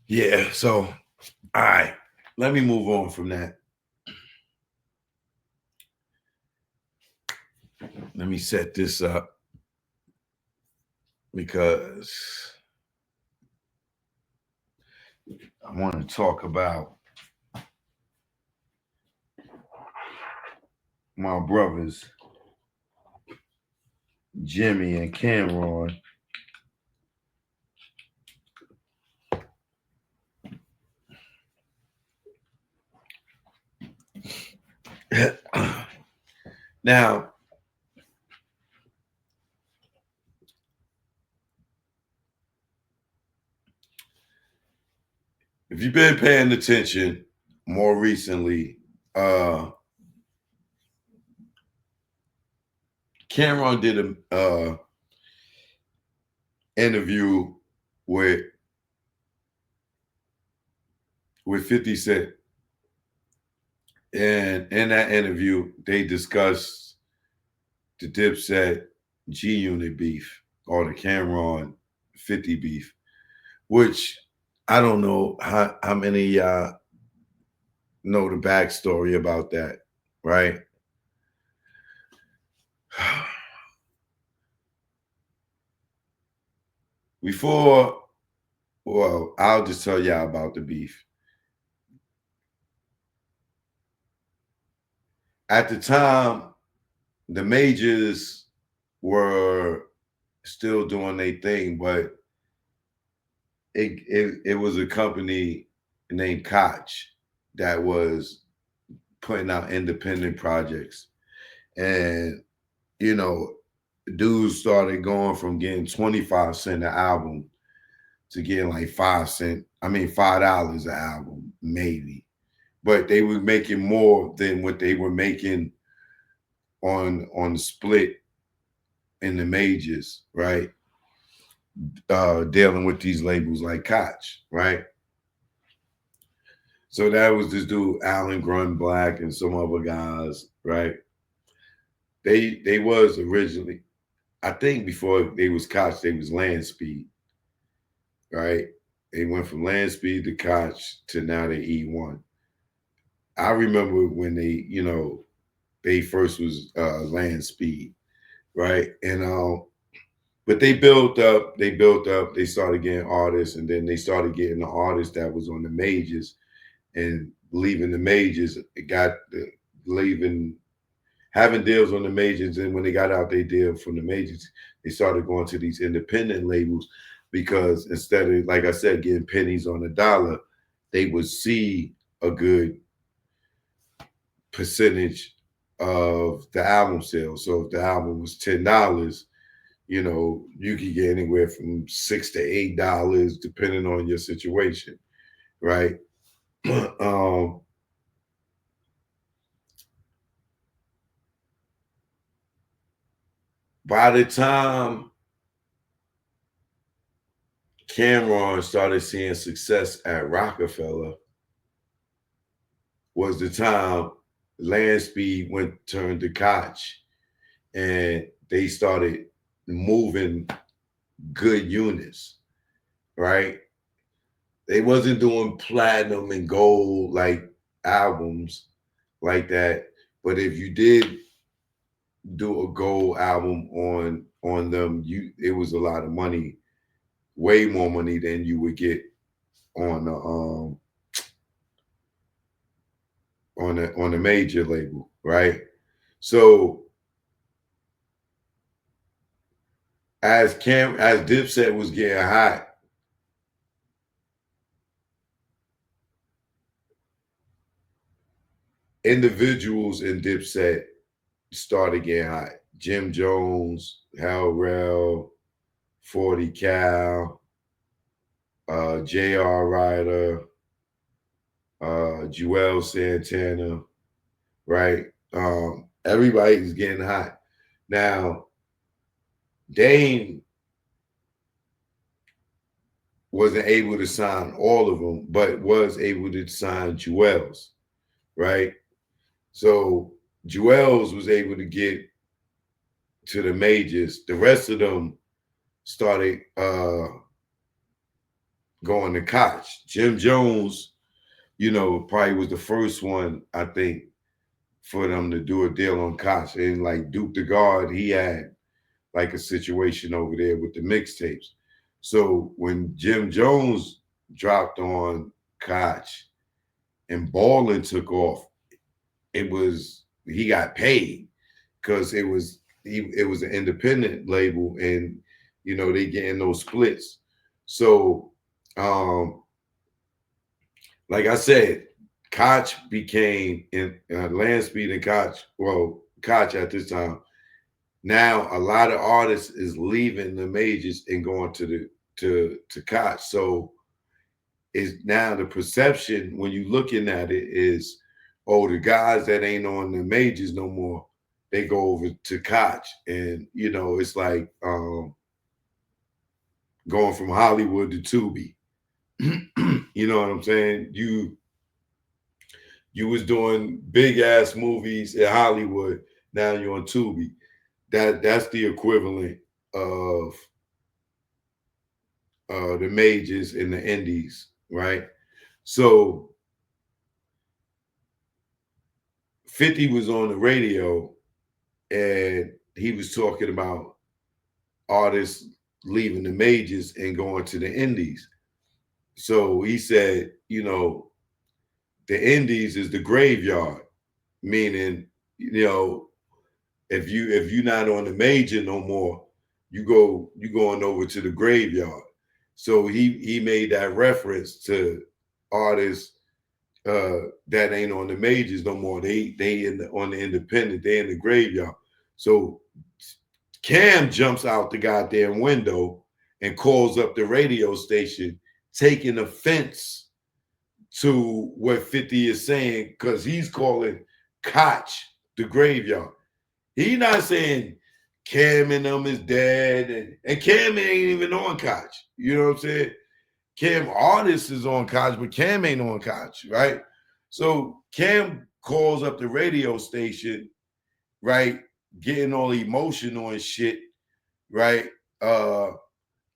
Yeah, so all right, let me move on from that. Let me set this up because I want to talk about my brothers, Jimmy and Cameron. Now, if you've been paying attention more recently, uh, Cameron did a interview with 50 Cent. And in that interview, they discussed the Dipset G Unit beef or the Cameron 50 beef, which I don't know how many know the backstory about that, right? Before, well, I'll just tell y'all about the beef. At the time, the majors were still doing their thing, but it was a company named Koch that was putting out independent projects. And, you know, dudes started going from getting 25 cent an album to getting like 5 cent, I mean $5 an album, maybe. But they were making more than what they were making on the split in the majors, right? Dealing with these labels like Koch, right? So that was this dude, Alan Grunblatt, and some other guys, right? They was originally, I think before they was Koch, they was Land Speed, right? They went from Land Speed to Koch to now they E1. I remember when they first was Land Speed, right? And but they built up, they started getting artists, and then they started getting the artists that was on the majors and leaving the majors. It got the leaving having deals on the majors, and when they got out their deal from the majors, they started going to these independent labels because instead of, like I said, getting pennies on the dollar, they would see a good percentage of the album sales. So if the album was $10, you could get anywhere from $6 to $8, depending on your situation, right? um, by the time Cameron started seeing success at Rockefeller, was the time Land Speed went turned to Koch, and they started moving good units, right? They wasn't doing platinum and gold like albums like that, but if you did do a gold album on them, it was a lot of money, way more money than you would get on the major label, right? So as Dipset was getting hot, individuals in Dipset started getting hot. Jim Jones, Hal Rell, 40 Cal, J.R. Ryder, Joel Santana, right? Everybody's getting hot. Now, Dame wasn't able to sign all of them, but was able to sign Joel's, right? So Joel's was able to get to the majors. The rest of them started going to Koch. Jim Jones, probably was the first one, I think, for them to do a deal on Koch. And like Duke the God, he had like a situation over there with the mixtapes. So when Jim Jones dropped on Koch and Ballin took off, he got paid because it was an independent label, and they getting those splits. So like I said, Koch became in Land Speed and Koch. Well, Koch at this time. Now a lot of artists is leaving the majors and going to Koch. So is now the perception when you looking at it is, oh, the guys that ain't on the majors no more, they go over to Koch, and it's like going from Hollywood to Tubi. You know what I'm saying? You was doing big ass movies in Hollywood. Now you're on Tubi. That's the equivalent of the majors and the indies, right? So 50 was on the radio and he was talking about artists leaving the majors and going to the indies. So he said, the indies is the graveyard, meaning, if you're not on the major no more, you going over to the graveyard. So he made that reference to artists that ain't on the majors no more. They on the independent, they in the graveyard. So Cam jumps out the goddamn window and calls up the radio station, taking offense to what 50 is saying, because he's calling Koch the graveyard. He not saying Cam and them is dead, and Cam ain't even on Koch. You know what I'm saying? Cam Artist is on Koch, but Cam ain't on Koch, right? So Cam calls up the radio station, right, getting all emotional and shit, right?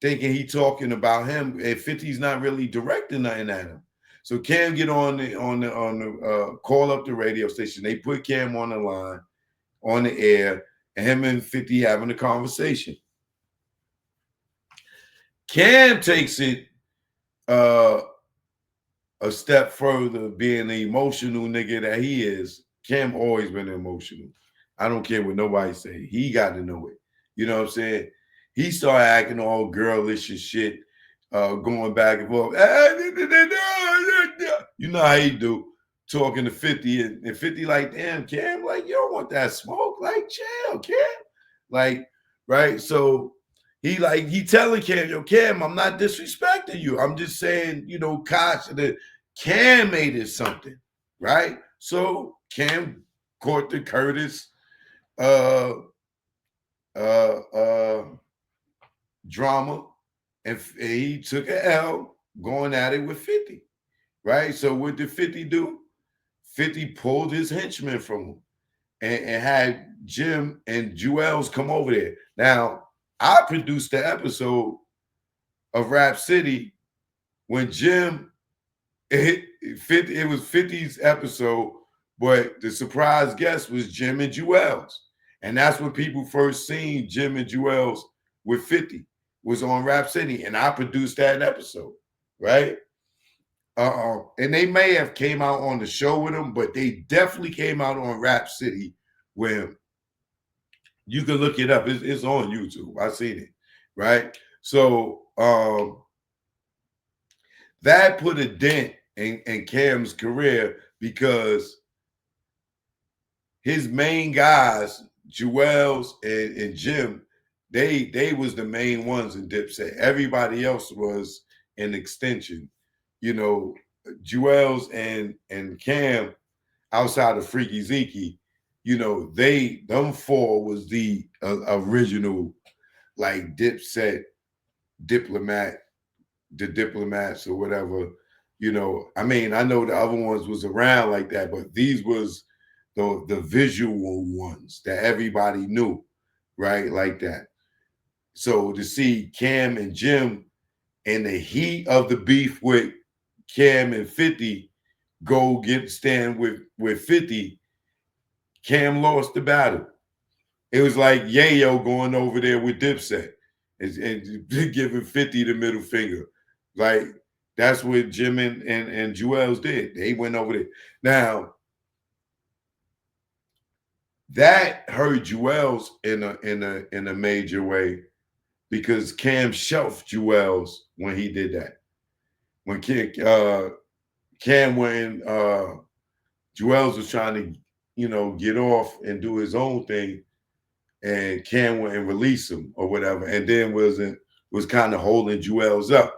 Thinking he talking about him, and 50's not really directing nothing at him. So Cam get on the call up the radio station. They put Cam on the line, on the air, and him and 50 having a conversation. Cam takes it a step further, being the emotional nigga that he is. Cam always been emotional. I don't care what nobody say. He got to know it. You know what I'm saying? He started acting all girlish and shit, going back and forth. You know how he do, talking to 50, and 50 like, damn, Cam, like, you don't want that smoke. Like, chill, Cam. Like, right? So he telling Cam, yo, Cam, I'm not disrespecting you. I'm just saying, Koch, the Cam made it something, right? So Cam caught the Curtis drama, and he took an L going at it with 50, right? So what did 50 do? 50 pulled his henchman from him and had Jim and Juelz come over there. Now, I produced the episode of Rap City when Jim, it was 50's episode, but the surprise guest was Jim and Juelz. And that's when people first seen Jim and Juelz with 50, was on Rap City. And I produced that episode, right? And they may have came out on the show with him, but they definitely came out on Rap City, where you can look it up. It's on YouTube. I seen it, right? So that put a dent in Cam's career, because his main guys, Juelz and Jim, they was the main ones in Dipset. Everybody else was an extension. Juelz and Cam, outside of Freaky Zeke, them four was the original, like, Dipset diplomat, the diplomats or whatever. I mean, I know the other ones was around like that, but these was the visual ones that everybody knew, right? Like that. So to see Cam and Jim in the heat of the beef with Cam and 50, go stand with 50, Cam lost the battle. It was like Yayo going over there with Dipset and giving 50 the middle finger. Like, that's what Jim and Juelz did. They went over there. Now, that hurt Juelz in a major way because Cam shelved Juelz when he did that. When Cam when Juelz was trying to, get off and do his own thing, and Cam went and release him or whatever, and then was kind of holding Juelz up.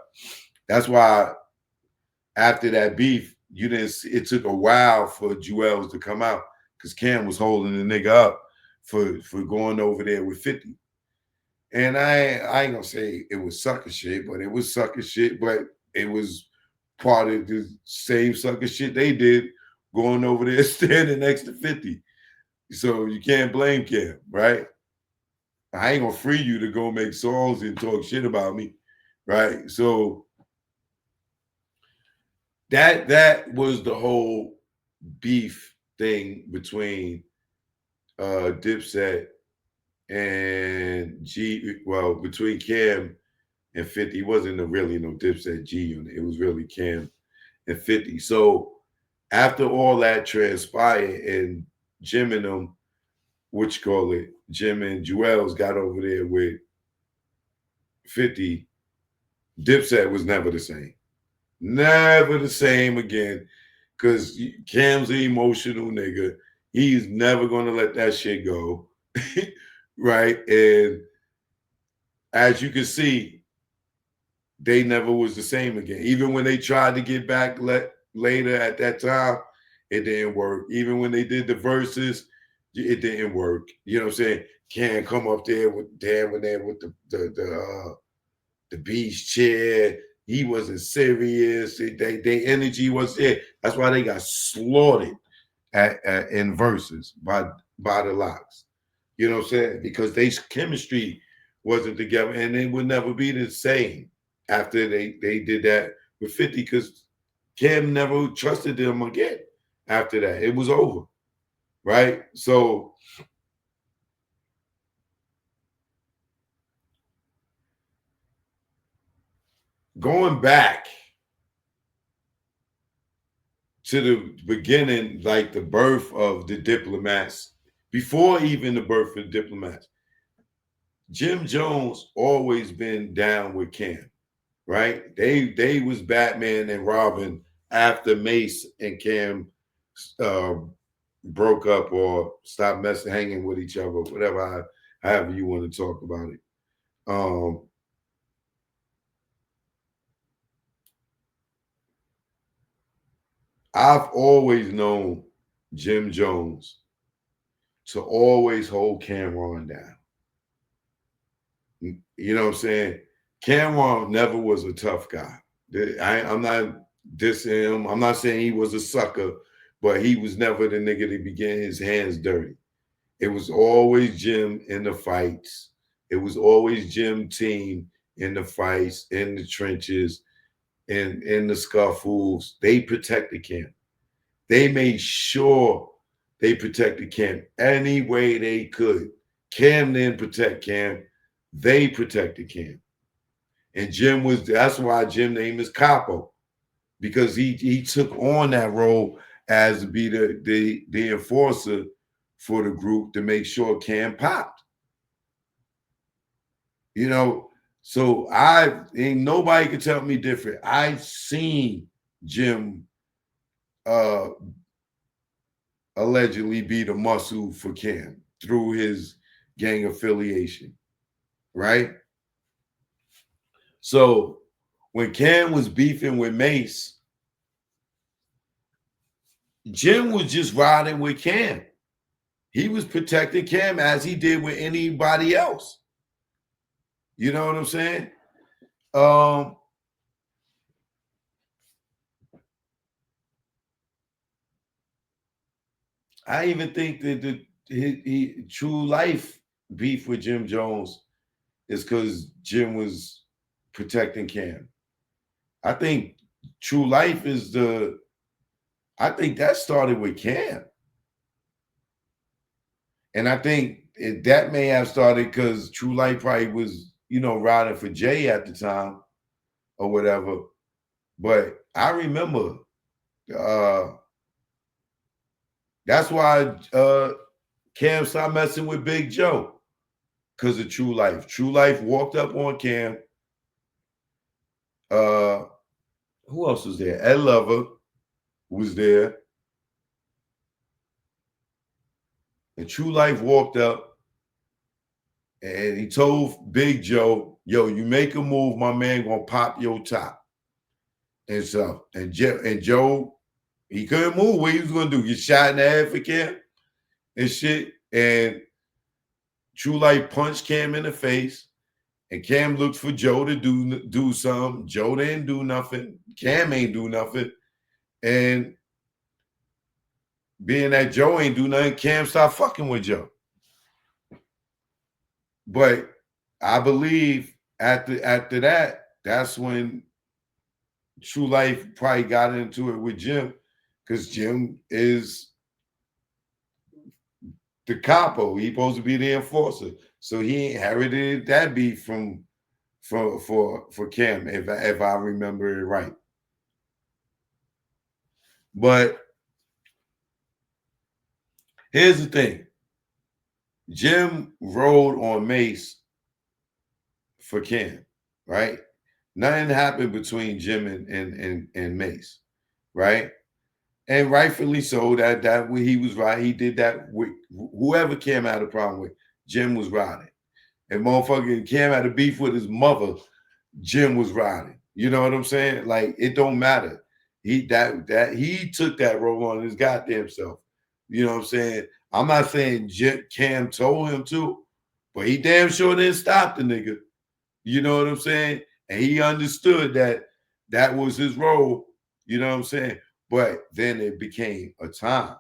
That's why after that beef, you didn't. It took a while for Juelz to come out because Cam was holding the nigga up for going over there with 50. And I ain't gonna say it was sucker shit, but it was sucker shit. But it was part of the same sucker shit they did going over there standing next to 50. So you can't blame Cam, right? I ain't gonna free you to go make songs and talk shit about me, right? So that was the whole beef thing between Dipset and between Cam and 50. It wasn't really no Dipset G unit. It was really Cam and 50. So after all that transpired and Jim and them, Jim and Juelz got over there with 50, Dipset was never the same. Never the same again. Because Cam's an emotional nigga. He's never going to let that shit go. Right? And as you can see, they never was the same again. Even when they tried to get back later at that time, it didn't work. Even when they did the verses, it didn't work. You know what I'm saying? Can't come up there with the beach chair. He wasn't serious. Their energy was there. That's why they got slaughtered in verses by the Lox. You know what I'm saying? Because their chemistry wasn't together, and it would never be the same after they did that with 50, because Cam never trusted them again after that. It was over, right? So going back to the beginning, like the birth of the Diplomats, before even the birth of the Diplomats, Jim Jones always been down with Cam, right? They was Batman and Robin after Mace and Cam uh, broke up or stopped hanging with each other, whatever, however you want to talk about it. I've always known Jim Jones to always hold Cam'ron down. You know what I'm saying? Cam'ron never was a tough guy. I'm not dissing him. I'm not saying he was a sucker, but he was never the nigga to be getting his hands dirty. It was always Jim in the fights. It was always Jim team in the fights, in the trenches, in the scuffles. They protected Cam. They made sure they protected Cam any way they could. Cam didn't protect Cam. They protected Cam. And that's why Jim name is Capo, because he took on that role as to be the enforcer for the group to make sure Cam popped. You know, so ain't nobody can tell me different. I've seen Jim allegedly be the muscle for Cam through his gang affiliation, right? So when Cam was beefing with Mace, Jim was just riding with Cam. He was protecting Cam as he did with anybody else. You know what I'm saying? I even think that he true life beef with Jim Jones is because Jim was protecting Cam. I think True Life is I think that started with Cam. And I think that may have started because True Life probably was, riding for Jay at the time or whatever. But I remember uh that's why Cam stopped messing with Big Joe because of True Life. True Life walked up on Cam. Uh who else was there? Ed Lover was there. And True Life walked up and he told Big Joe, yo, you make a move, my man gonna pop your top. And so, and Joe, he couldn't move. What he was gonna do? Get shot in the head for Cam and shit. And True Life punched Cam in the face. And Cam looked for Joe to do something. Joe didn't do nothing. Cam ain't do nothing. And being that Joe ain't do nothing, Cam stopped fucking with Joe. But I believe after that, that's when True Life probably got into it with Jim, because Jim is the capo. He's supposed to be the enforcer. So he inherited that beef for Cam, if I remember it right. But here's the thing. Jim rode on Mace for Cam, right? Nothing happened between Jim and Mace, right? And rightfully so. That he was right. He did that with whoever Cam had a problem with. Jim was riding. And motherfucking Cam had a beef with his mother. Jim was riding. You know what I'm saying? Like, it don't matter. He took that role on his goddamn self. You know what I'm saying? I'm not saying Cam told him to, but he damn sure didn't stop the nigga. You know what I'm saying? And he understood that was his role. You know what I'm saying? But then it became a time.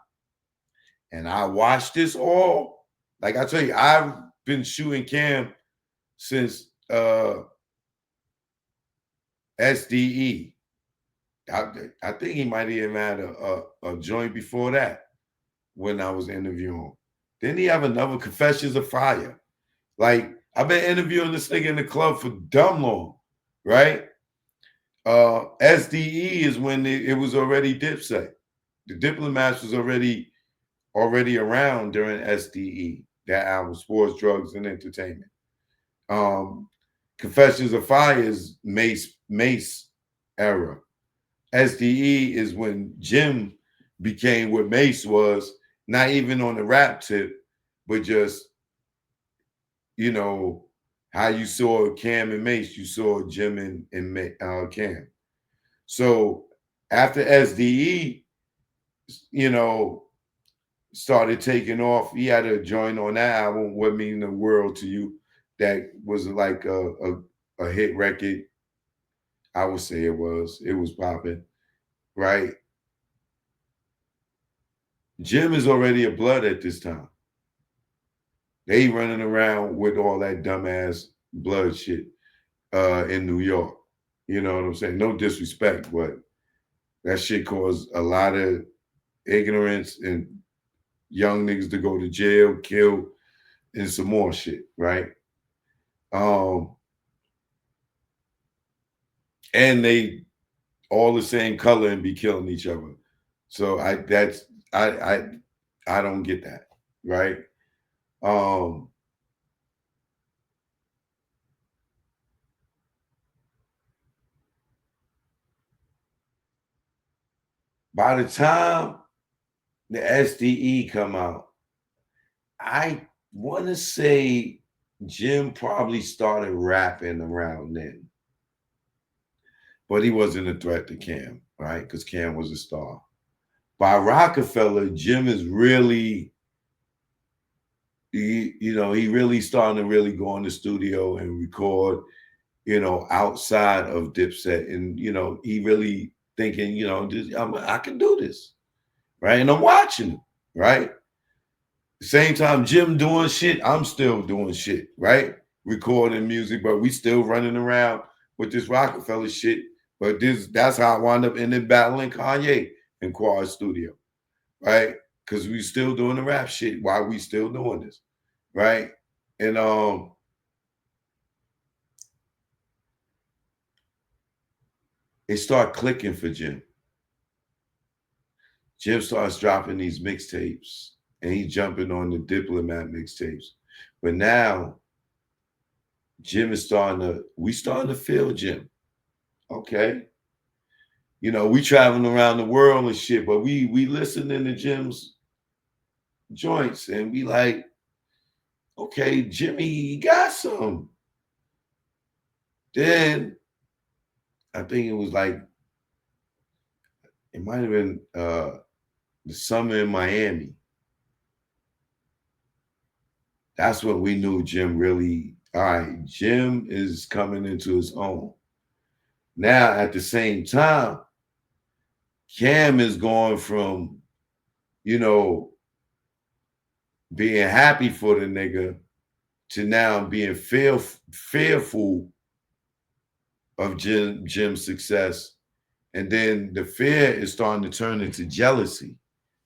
And I watched this all. Like I tell you, I've been shooting Cam since SDE. I think he might even had a joint before that when I was interviewing. Didn't he have another Confessions of Fire? Like, I've been interviewing this nigga in the club for dumb long, right? SDE is when it was already Dipset. The Diplomats was already around during SDE, that album, Sports, Drugs, and Entertainment. Confessions of Fire is Mace era. SDE is when Jim became what Mace was, not even on the rap tip, but just, how you saw Cam and Mace, you saw Jim and Cam. So after SDE, started taking off, he had a joint on that album, What Mean the World to You, that was like a hit record. I would say it was popping, right? Jim is already a blood at this time. They running around with all that dumbass blood shit in New York. You know what I'm saying? No disrespect, but that shit caused a lot of ignorance and young niggas to go to jail, kill, and some more shit, right? And they all the same color and be killing each other. So I don't get that, right? By the time the SDE come out, I want to say Jim probably started rapping around then. But he wasn't a threat to Cam, right? Because Cam was a star. By Rockefeller, Jim is really, he really starting to really go in the studio and record, outside of Dipset. And, he really thinking, I can do this, right? And I'm watching him, right? The same time Jim doing shit, I'm still doing shit, right? Recording music, but we still running around with this Rockefeller shit But that's how I wound up in the battling Kanye in Quad Studio, right? Because we still doing the rap shit while we still doing this, right? And it started clicking for Jim. Jim starts dropping these mixtapes and he jumping on the Diplomat mixtapes. But now Jim is we starting to feel Jim. Okay. You know, we traveling around the world and shit, but we listening to Jim's joints and we like, okay, Jimmy, he got some. Then I think it was like, it might have been the summer in Miami. That's when we knew Jim really, all right, Jim is coming into his own. Now, at the same time, Cam is going from, you know, being happy for the nigga to now being fearful of Jim's success. And then the fear is starting to turn into jealousy,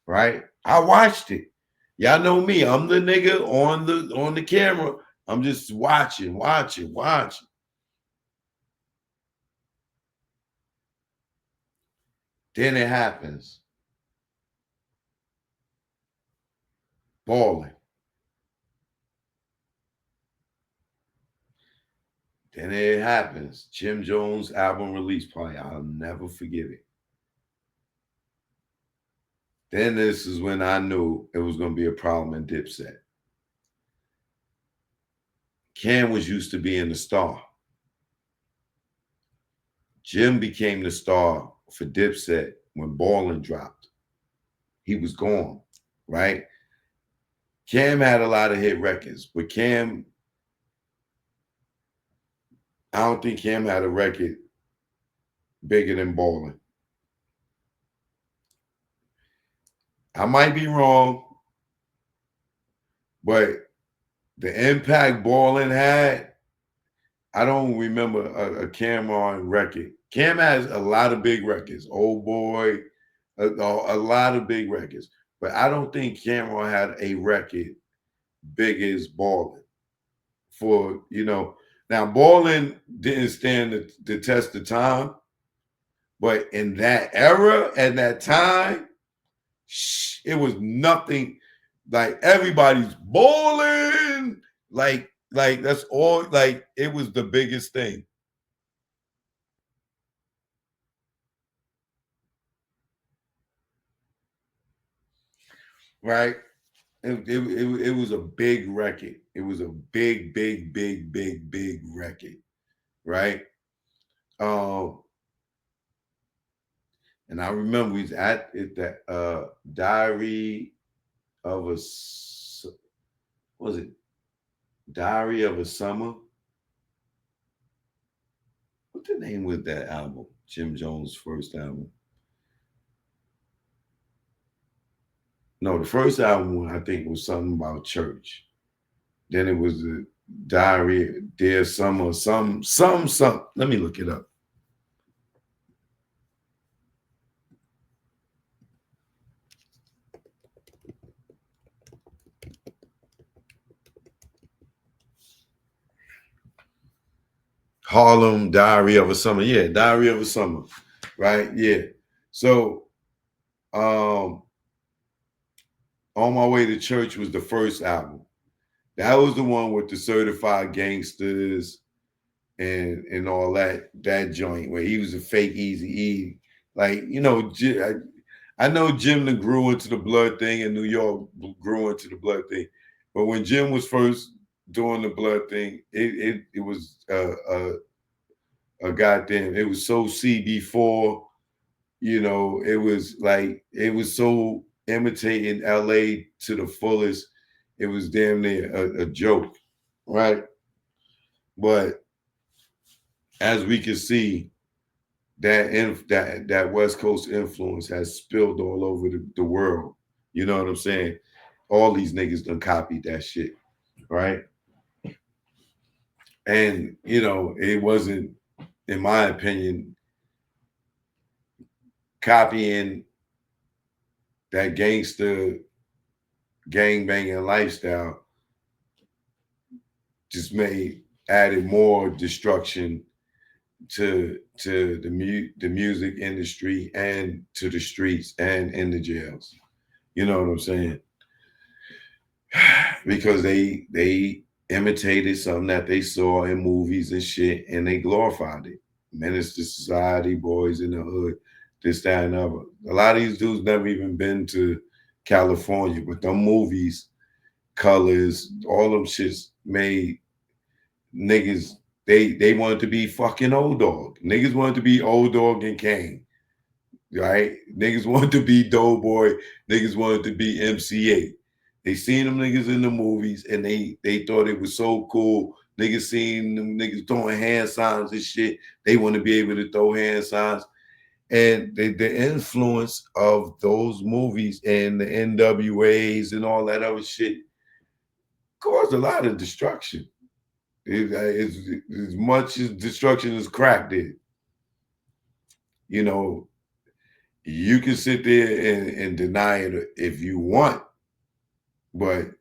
right? I watched it. Y'all know me. I'm the nigga on the camera. I'm just watching. Then it happens. Balling. Then it happens. Jim Jones album release party. I'll never forget it. Then this is when I knew it was going to be a problem in Dipset. Cam was used to being the star. Jim became the star for Dipset when Ballin' dropped. He was gone, right? Cam had a lot of hit records, but I don't think Cam had a record bigger than Ballin'. I might be wrong, but the impact Ballin' had, I don't remember a Cam'ron record. Cam has a lot of big records. Old Boy, a lot of big records. But I don't think Cam'ron had a record big as Ballin'. For, you know, now Ballin' didn't stand the test of time, but in that era, at that time, it was nothing. Like everybody's ballin'. Like that's all. Like it was the biggest thing. Right? It was a big record. It was a big record. Right? Um, and I remember we was at it that Diary of a was it Diary of a Summer? What the name was that album? Jim Jones' first album. No, the first album I think was something about church. Then it was the Diary, Dear Summer, some. Let me look it up. Harlem, Diary of a Summer. Yeah, Diary of a Summer. Right? Yeah. So On My Way to Church was the first album. That was the one with the Certified Gangsters and all that joint where he was a fake Eazy-E. Like, you know, I know Jim that grew into the blood thing in New York, grew into the blood thing. But when Jim was first doing the blood thing, it was a goddamn, it was so CB4, you know, it was like, it was so imitating LA to the fullest. It was damn near a joke, right? But as we can see, that West Coast influence has spilled all over the world. You know what I'm saying? All these niggas done copied that shit, right? And you know, it wasn't, in my opinion, copying that gangster gang banging lifestyle just added more destruction to the music industry and to the streets and in the jails. You know what I'm saying? Because they imitated something that they saw in movies and shit, and they glorified it. Menace to Society, Boys in the Hood, this, that, and other. A lot of these dudes never even been to California, but them movies, Colors, all them shits made niggas. They wanted to be fucking Old Dog. Niggas wanted to be Old Dog and Kane. Right? Niggas wanted to be Doughboy. Niggas wanted to be MC8. They seen them niggas in the movies and they thought it was so cool. Niggas seen them niggas throwing hand signs and shit. They want to be able to throw hand signs. And the influence of those movies and the NWAs and all that other shit caused a lot of destruction. It's as much as destruction as crack did. You know, you can sit there and deny it if you want, but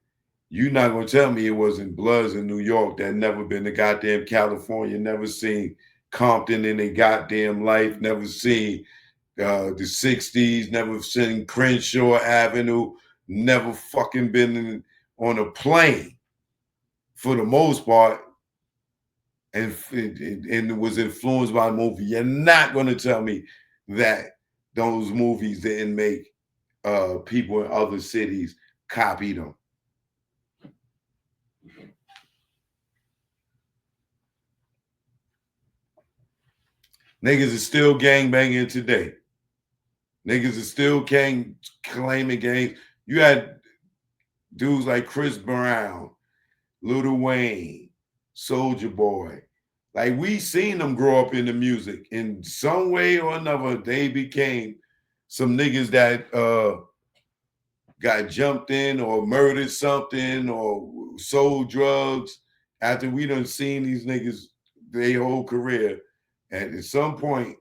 you're not gonna tell me it wasn't Bloods in New York that never been to goddamn California, never seen Compton in their goddamn life, never seen the 60s, never seen Crenshaw Avenue, never fucking been on a plane for the most part, and was influenced by a movie. You're not gonna tell me that those movies didn't make people in other cities copy them. Niggas is still gang banging today. Niggas is still claiming gangs. You had dudes like Chris Brown, Lil Wayne, Soulja Boy. Like, we seen them grow up in the music. In some way or another, they became some niggas that got jumped in or murdered something or sold drugs after we done seen these niggas their whole career. And at some point,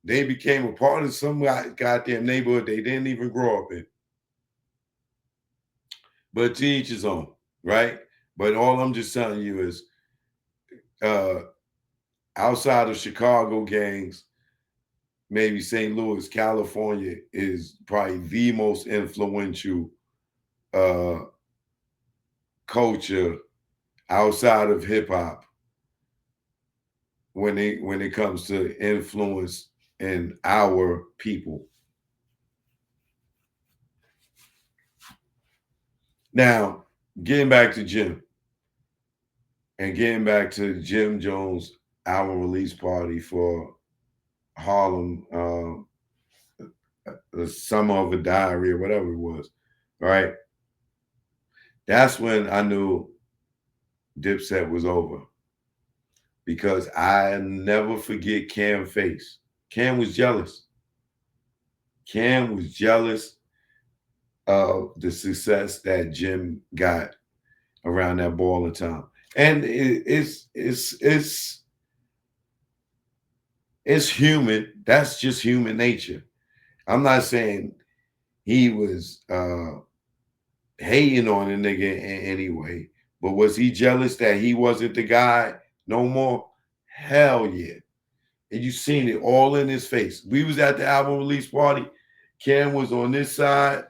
they became a part of some goddamn neighborhood they didn't even grow up in. But to each his own, right? But all I'm just telling you is, outside of Chicago gangs, maybe St. Louis, California is probably the most influential culture outside of hip hop when it comes to influence in our people. Now, getting back to Jim and getting back to Jim Jones' album release party for Harlem, the Summer of a Diary or whatever it was, right? That's when I knew Dipset was over, because I never forget Cam's face. Cam was jealous. Cam was jealous of the success that Jim got around that ball of time. And it's human. That's just human nature. I'm not saying he was hating on a nigga in any way, but was he jealous that he wasn't the guy no more? Hell yeah. And you seen it all in his face. We was at the album release party. Cam was on this side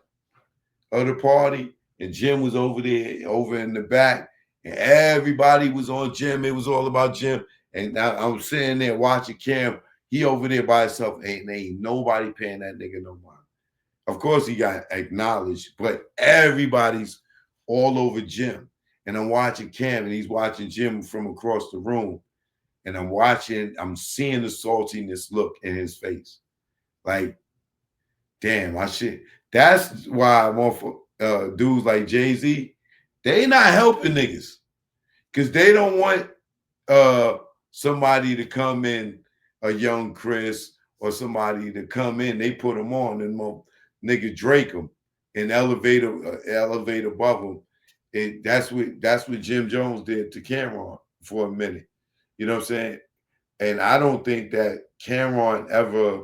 of the party, and Jim was over there, over in the back, and everybody was on Jim. It was all about Jim. And I was sitting there watching Cam. He over there by himself. Ain't nobody paying that nigga no mind. Of course, he got acknowledged, but everybody's all over Jim. And I'm watching Cam, and he's watching Jim from across the room. And I'm seeing the saltiness look in his face. Like, damn, that's why I want for dudes like Jay-Z. They not helping niggas, because they don't want somebody to come in, a young Chris or somebody to come in. They put them on and nigga Drake them and elevate above them. That's what Jim Jones did to Cameron for a minute. You know what I'm saying? And I don't think that Cameron ever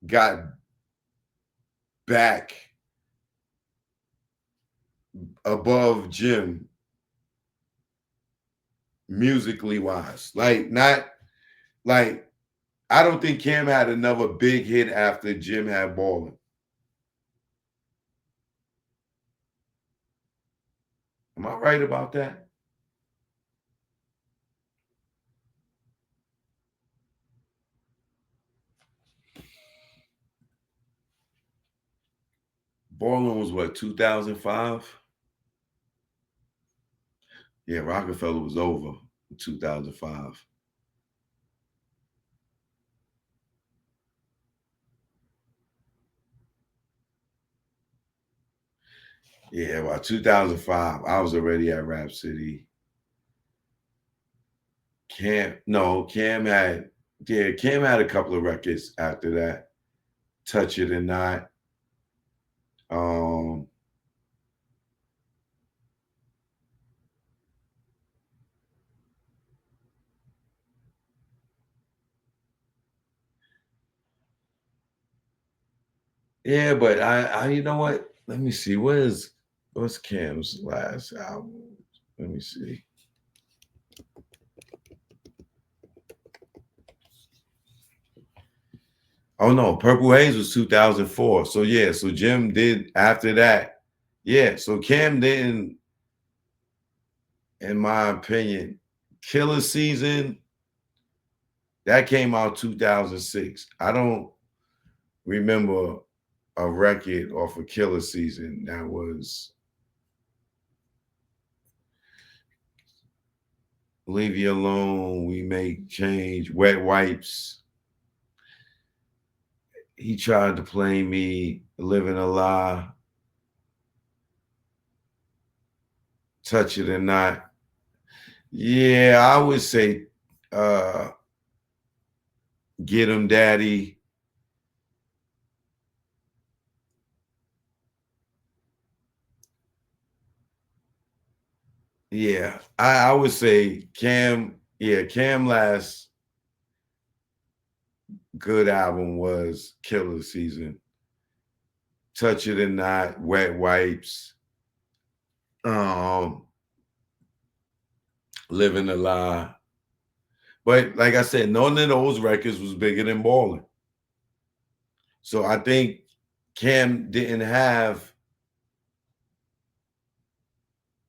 got back above Jim musically wise. Like, not like, I don't think Cam had another big hit after Jim had Ballin'. Am I right about that? Ballin' was what, 2005? Yeah, Rockefeller was over in 2005. Yeah, well, 2005, I was already at Rap City. Cam had, yeah, Cam had a couple of records after that. Touch It or Not. Um, yeah, but you know what? Let me see. What's Cam's last album? Let me see. Oh no, Purple Haze was 2004. So yeah, so Jim did after that. Yeah, so Cam didn't, in my opinion, Killer Season, that came out 2006. I don't remember a record off of Killer Season that was Leave You Alone, We Make Change, Wet Wipes. He Tried to Play Me, Living a Lie, Touch It or Not. Yeah, I would say Get 'Em Daddy. Yeah, I would say Cam. Yeah, Cam last good album was Killer Season. Touch It or Not, Wet Wipes, um, Living a Lie. But like I said, none of those records was bigger than Ballin'. So I think Cam didn't have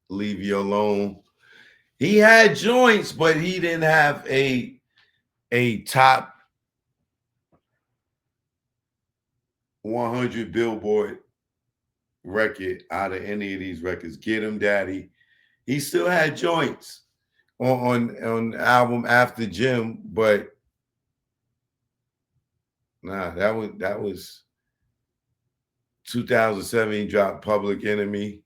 Leave You Alone. He had joints, but he didn't have a top 100 Billboard record out of any of these records. Get 'Em Daddy. He still had joints on the album After Jim, but nah, that was 2007. He dropped Public Enemy.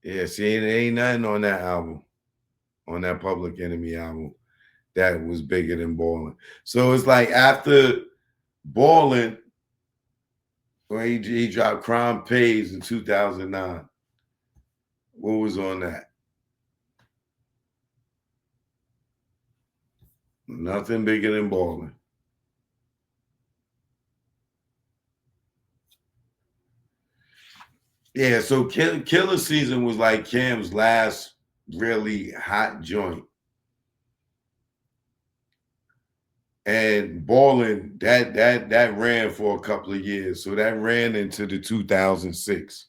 Yeah, see, it ain't nothing on that album, on that Public Enemy album, that was bigger than Ballin'. So it's like after Ballin', when he dropped Crime Pays in 2009. What was on that? Nothing bigger than Ballin'. Yeah, so Killer Season was like Cam's last really hot joint. And Ballin', that ran for a couple of years. So that ran into the 2006.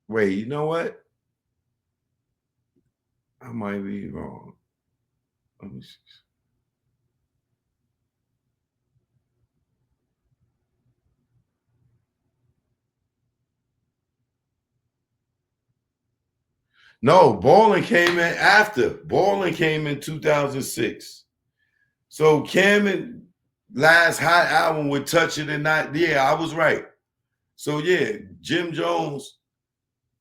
Wait, you know what? I might be wrong. Let me see. No, Ballin came in after. Ballin came in 2006. So Cam last hot album with Touch It and Not. Yeah, I was right. So yeah, Jim Jones,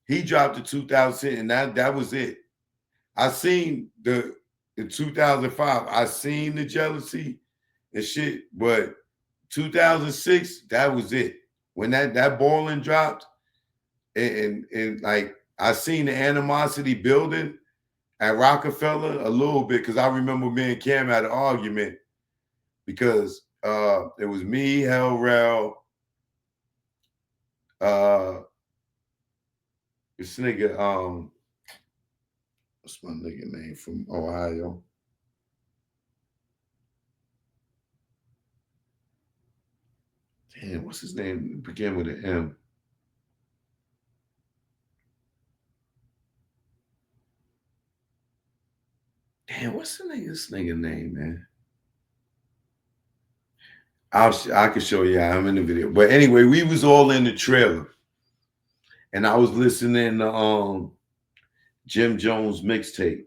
he dropped in 2010, and that was it. I seen the in 2005, I seen the jealousy and shit, but 2006, that was it. When that Ballin dropped, and like I seen the animosity building at Rockefeller a little bit because I remember me and Cam had an argument because it was me, Hell Rel, this nigga, what's my nigga name from Ohio? Damn, what's his name? It began with an M. Damn, what's this nigga name, man? I can show you. I'm in the video, but anyway, we was all in the trailer, and I was listening to Jim Jones mixtape.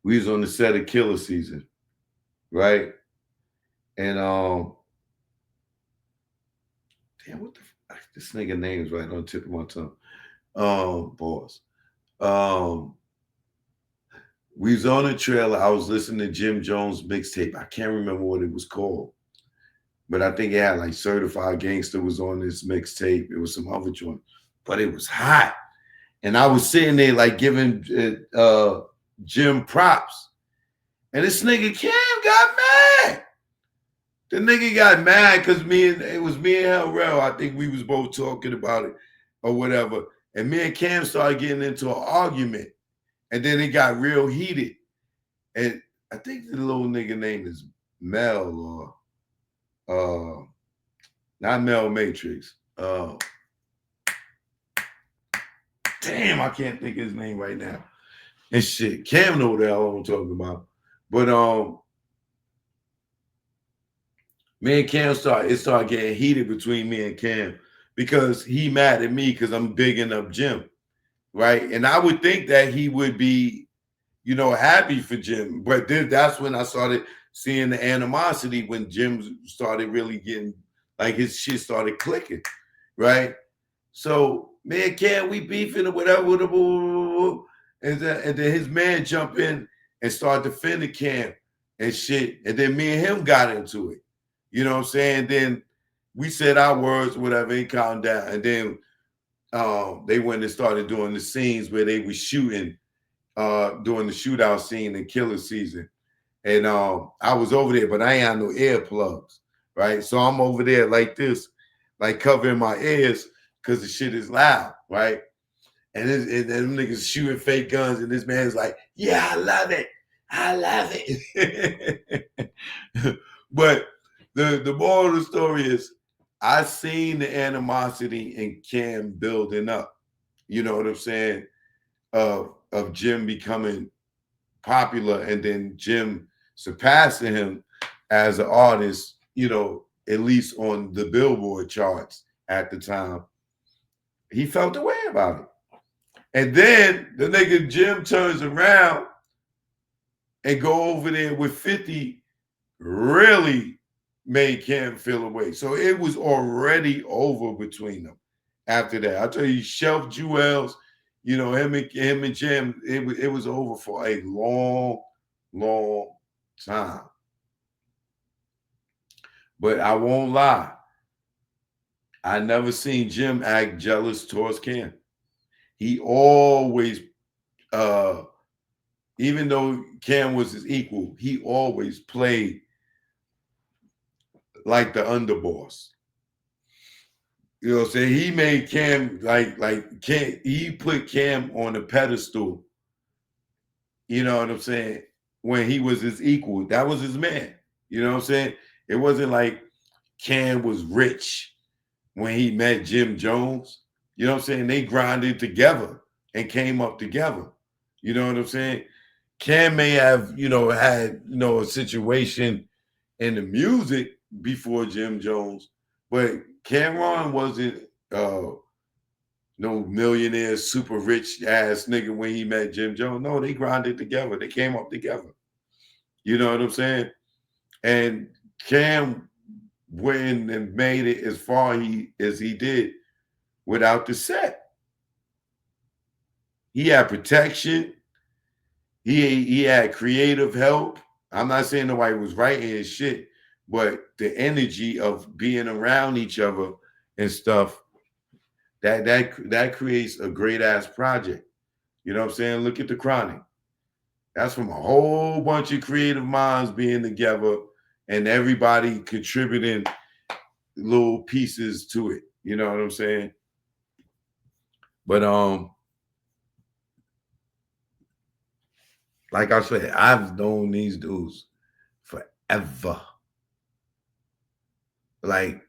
We was on the set of Killer Season, right? And damn, what the this nigga name is right on the tip of my tongue. Boss. We was on the trailer. I was listening to Jim Jones mixtape. I can't remember what it was called, but I think it had like Certified Gangster was on this mixtape. It was some other joint, but it was hot. And I was sitting there like giving Jim props. And this nigga Cam got mad. The nigga got mad because it was me and Hell Rel. I think we was both talking about it or whatever. And me and Cam started getting into an argument. And then it got real heated. And I think the little nigga name is Mel or not Mel Matrix. Damn, I can't think of his name right now. And shit, Cam know the hell I'm talking about. But me and Cam started getting heated between me and Cam because he mad at me because I'm bigging up Jim, right? And I would think that he would be, happy for Jim. But then that's when I started seeing the animosity when Jim started really getting, like his shit started clicking, right? So me and Cam, we beefing or whatever, and then his man jump in and start defending Cam and shit. And then me and him got into it. You know what I'm saying? Then we said our words, whatever, and calmed down. And then they went and started doing the scenes where they were shooting, doing the shootout scene in Killer Season. And I was over there, but I ain't had no earplugs, right? So I'm over there like this, like covering my ears because the shit is loud, right? And them niggas shooting fake guns, and this man's like, yeah, I love it. I love it. But the moral of the story is I seen the animosity in Cam building up. You know what I'm saying? Of Jim becoming popular and then Jim surpassing him as an artist, at least on the Billboard charts at the time. He felt the way about it. And then the nigga Jim turns around and go over there with 50, really made Cam feel away. So it was already over between them after that. I tell you, Shelf Jewels, him and Jim, it was over for a long, long time. But I won't lie. I never seen Jim act jealous towards Cam. He always, even though Cam was his equal, he always played like the underboss. You know what I'm saying? He made Cam he put Cam on a pedestal. You know what I'm saying? When he was his equal, that was his man. You know what I'm saying? It wasn't like Cam was rich when he met Jim Jones. You know what I'm saying? They grinded together and came up together. You know what I'm saying? Cam may have, had, a situation in the music before Jim Jones, but Cameron wasn't no millionaire, super rich ass nigga when he met Jim Jones. No, they grinded together. They came up together. You know what I'm saying? And Cam went and made it as far as he did without the set. He had protection. He had creative help. I'm not saying nobody was writing his shit, but the energy of being around each other and stuff, that creates a great ass project. You know what I'm saying? Look at The Chronic. That's from a whole bunch of creative minds being together and everybody contributing little pieces to it. You know what I'm saying? But like I said, I've known these dudes forever. Like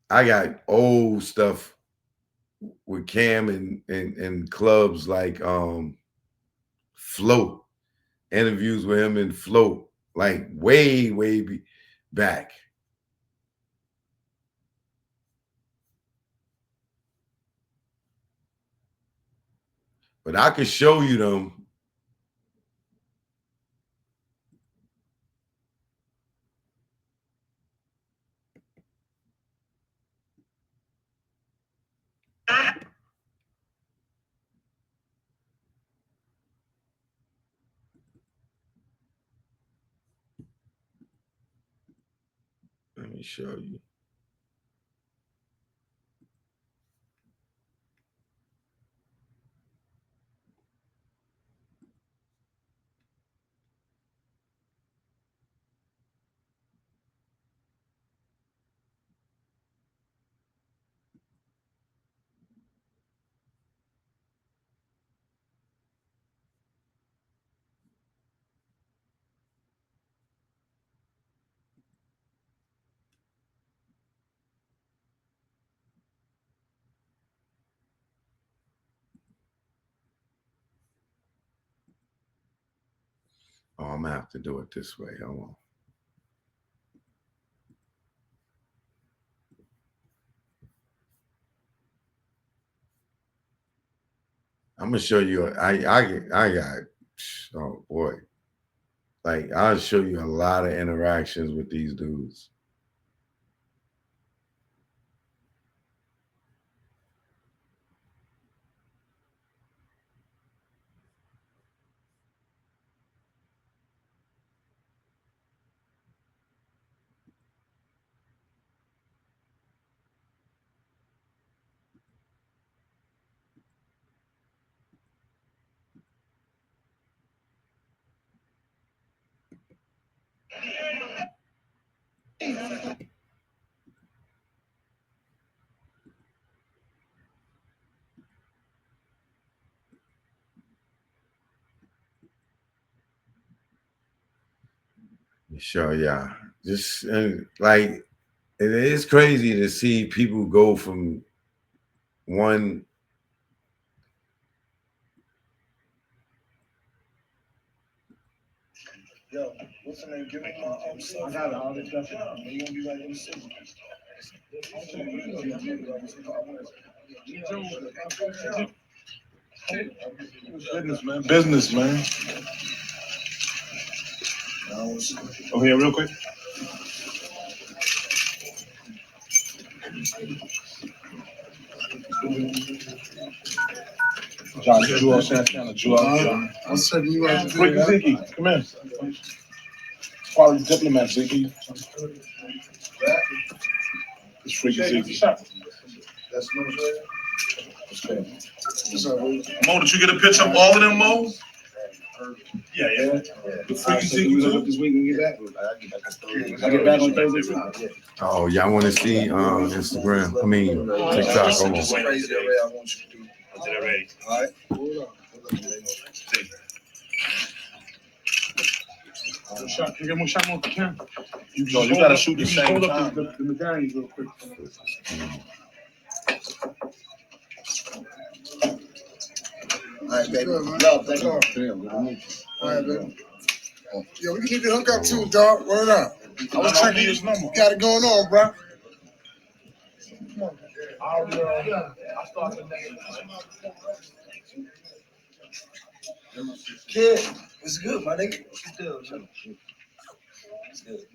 I got old stuff with Cam and clubs like Float, interviews with him in Float, like way back. But I could show you them. Let me show you. Oh, I'm gonna have to do it this way. Hold on. I'm gonna show you. I got. Oh boy, like I'll show you a lot of interactions with these dudes. Let me show y'all. Just like it is crazy to see people go from one. Yo, what's the name? Give me my stuff. I got all this stuff. You gonna be right in the city. Business, man. Business, man. Oh, here, real quick. John, Jewel, Santana, Jewel. I'm setting you up. Quick, Ziggy, come in. Quality diplomat, Ziggy. It's freaky Ziggy. That's no Mo, did you get a picture of all of them, Mo? Yeah. The freaky Ziggy too. This week when you get back. I get back on Thursday too. Oh, y'all want to see Instagram? I mean TikTok. Hold on. I want you to do. I did already. All right. Hold on. Shot. You get more shot on the camera. You gotta shoot the same time. Hold up the medallions real quick. All right, baby. Love, thank you. All right, baby. Yo, we can keep the hook up too, dog. Word up. I was checking his number. Got it going on, bro. Come on. Kid, it's good, my nigga. It's good. It's good.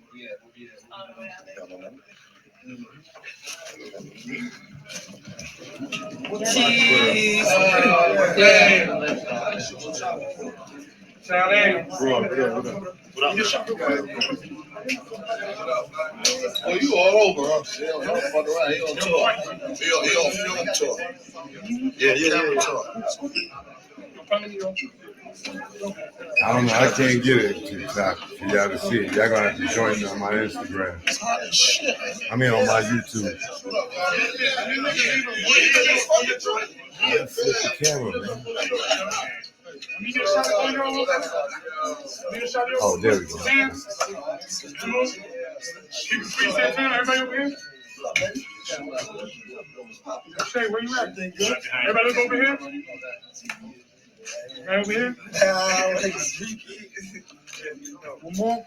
Cheese. Oh, you all over, huh? Don't fuck around. He on tour. He on film tour. Yeah. I don't know. I can't get it TikTok for y'all to see it. Y'all gonna have to join me on my Instagram. I mean on my YouTube. Flip the camera, man. Oh, there we go. Everybody over here? Shay, where you at? Everybody look over here? Right over here? One more?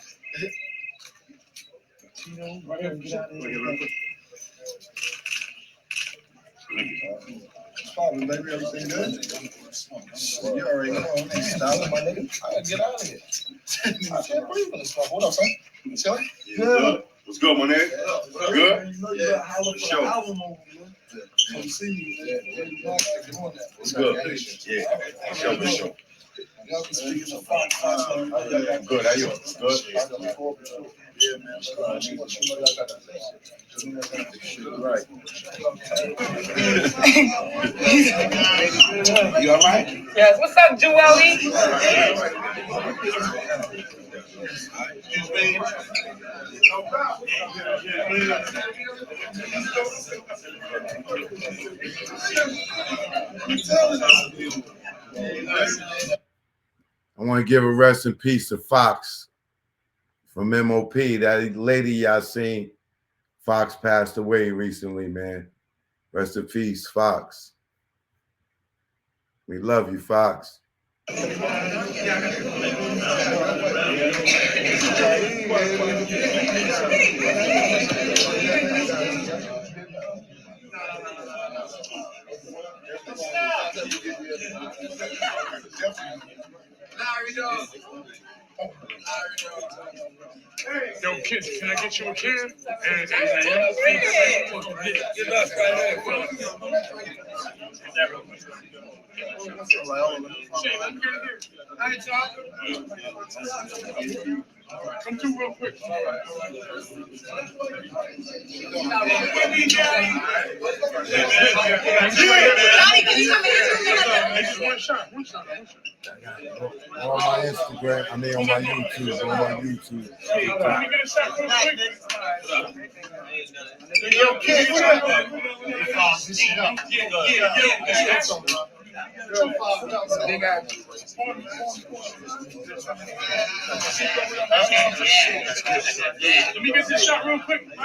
Right here. Baby, everything good? You already know. Stop it, my nigga. I gotta get out of here. I can't breathe in this stuff. What up, son? Chilling? Good. What's good, my nigga? Good? Yeah. Sure. Come see you, man. What's good? Yeah. Sure. Y'all can speak in the Fox. Good. How you? Good. Yeah, man. Right. You all right? Yes. What's up, Joelle? I want to give a rest in peace to Fox from MOP. That lady y'all seen, Fox passed away recently, man. Rest in peace, Fox. We love you, Fox. Yo, kids, can I get you a can? Come through real quick. Just one shot. On my Instagram, I mean on my YouTube. Let me get a shot real quick. Yo, kids, Let me get this shot real quick. Let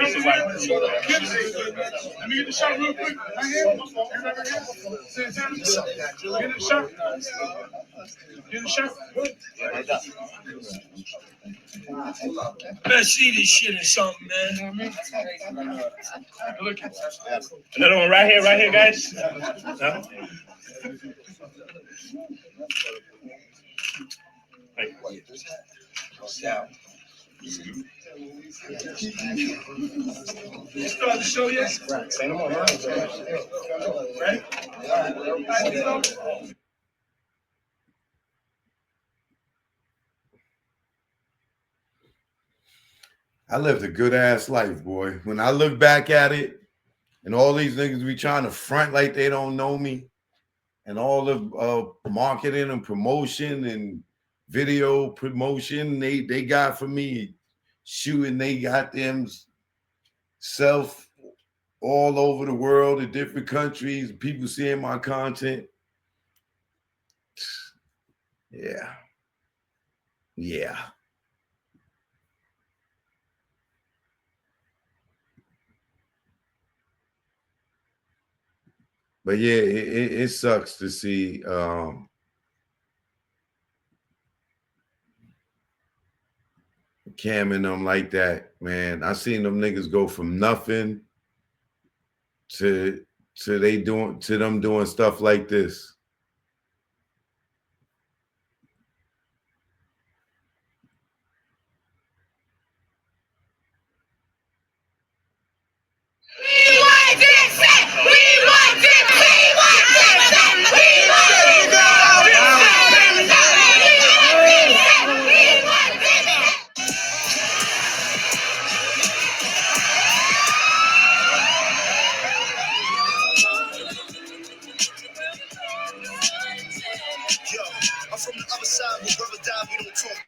me get the shot real quick. Right here. Get the shot. Get the shot. Let's see this shit or something, man. Look at Another one right here, guys. No? You start the show yet? Say no more. Ready? I lived a good ass life, boy. When I look back at it, and all these niggas be trying to front like they don't know me, and all the marketing and promotion and video promotion they got for me, shooting they got them self all over the world in different countries, people seeing my content. Yeah. But yeah, it sucks to see Cam and them like that, man. I seen them niggas go from nothing to to them doing stuff like this. Yo, I'm from the other side where brothers die, we don't talk.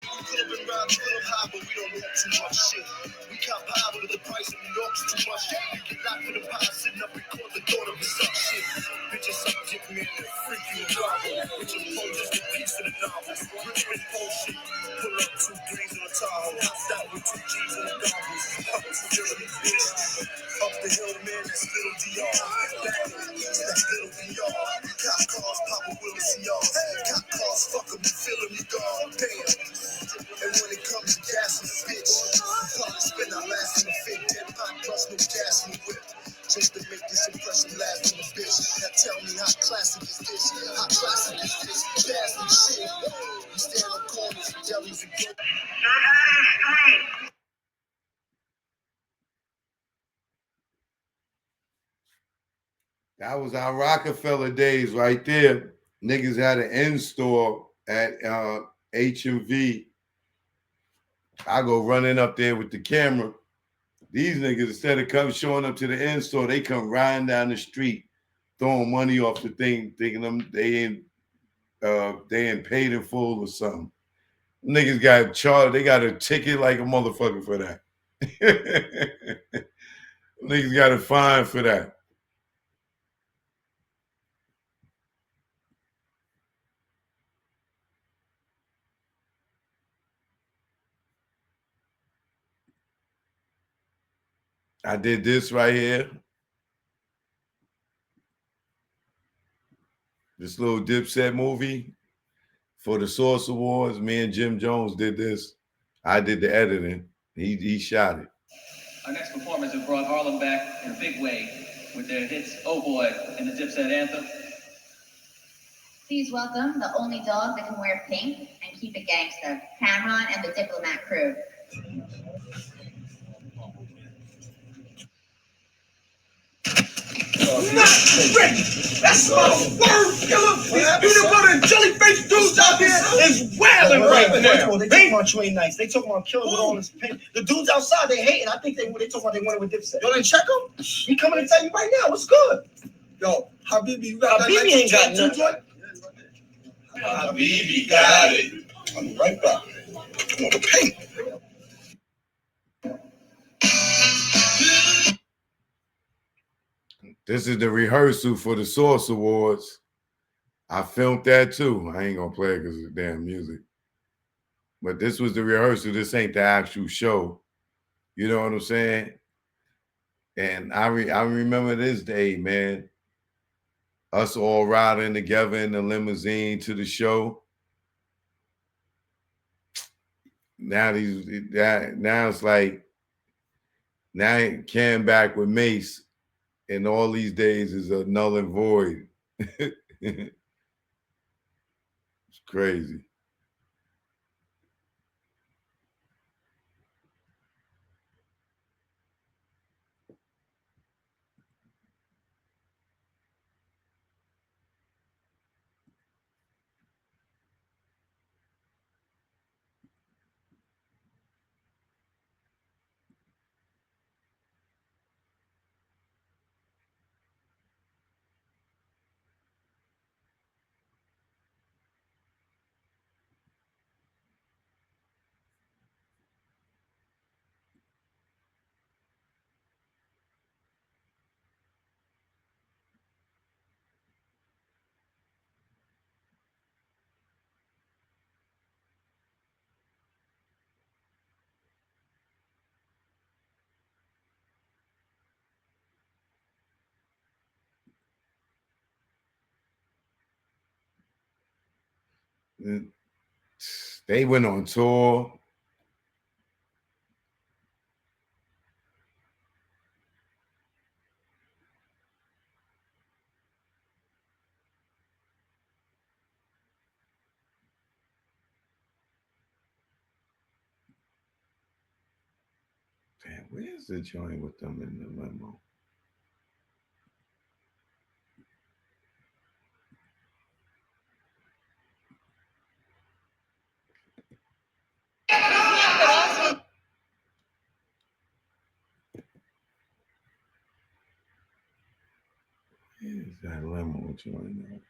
Put up and ride, put up high, but we don't want too much shit. We cop high, but the price of New York's too much. We get locked for the pie, sitting up and call the daughter with some shit. Bitches subject man, that freak you and rival. Bitches pose just a piece of the novel. Rich with bullshit. Pull up 2 3s in a Tahoe. Hopped out with 2 G's in the goggles. Killing me, bitch. Up the hill, man, that's little DR. Back in the east, that's little VR. Cop cars, Papa Willis, y'all. Cop cars, fuck 'em, you feeling me, God. Damn. And when it comes to gas and bitch, probably spend our last in the fit, dead pop plus no gas in the whip. Just to make this impression last on the bitch. Now tell me how classic is this? How classic is this? Bastard shit. You stand on corners, delis and go. That was our Rockefeller days right there. Niggas had an in-store at H&V. I go running up there with the camera. These niggas, instead of showing up to the in-store, they come riding down the street, throwing money off the thing, thinking them they ain't paid in full or something. Niggas got charged. They got a ticket like a motherfucker for that. Niggas got a fine for that. I did this right here. This little Dipset movie for the Source Awards. Me and Jim Jones did this. I did the editing. He shot it. Our next performers have brought Harlem back in a big way with their hits "Oh Boy" and the Dipset anthem. Please welcome the only dog that can wear pink and keep it gangster, Cameron and the Diplomat Crew. That's my word, killer. These peanut butter and jelly face dudes out here is wailing right now. They talking about Trey Nice. They talking about killing with all this pain. The dudes outside, they hating. I think they talking about they wanted with Dipset. Yo, then check them. He coming to tell you right now what's good. Yo, Habibi, you got Habibi ain't got nothing. Habibi got it. I'll be right back. I want the paint. This is the rehearsal for the Source Awards. I filmed that too. I ain't gonna play it because it's damn music. But this was the rehearsal. This ain't the actual show. You know what I'm saying? And I remember this day, man. Us all riding together in the limousine to the show. Now it's like now he came back with Mace. And all these days is a null and void. It's crazy. They went on tour. Damn, where's the joint with them in the limo? Where's that limo joint at?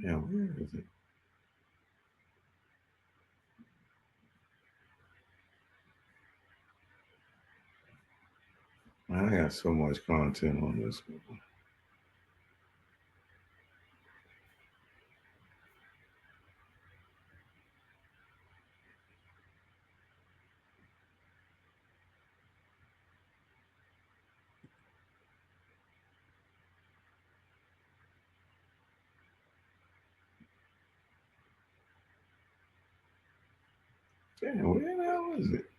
Damn, where is it? I got so much content on this one. Damn, where the hell is it?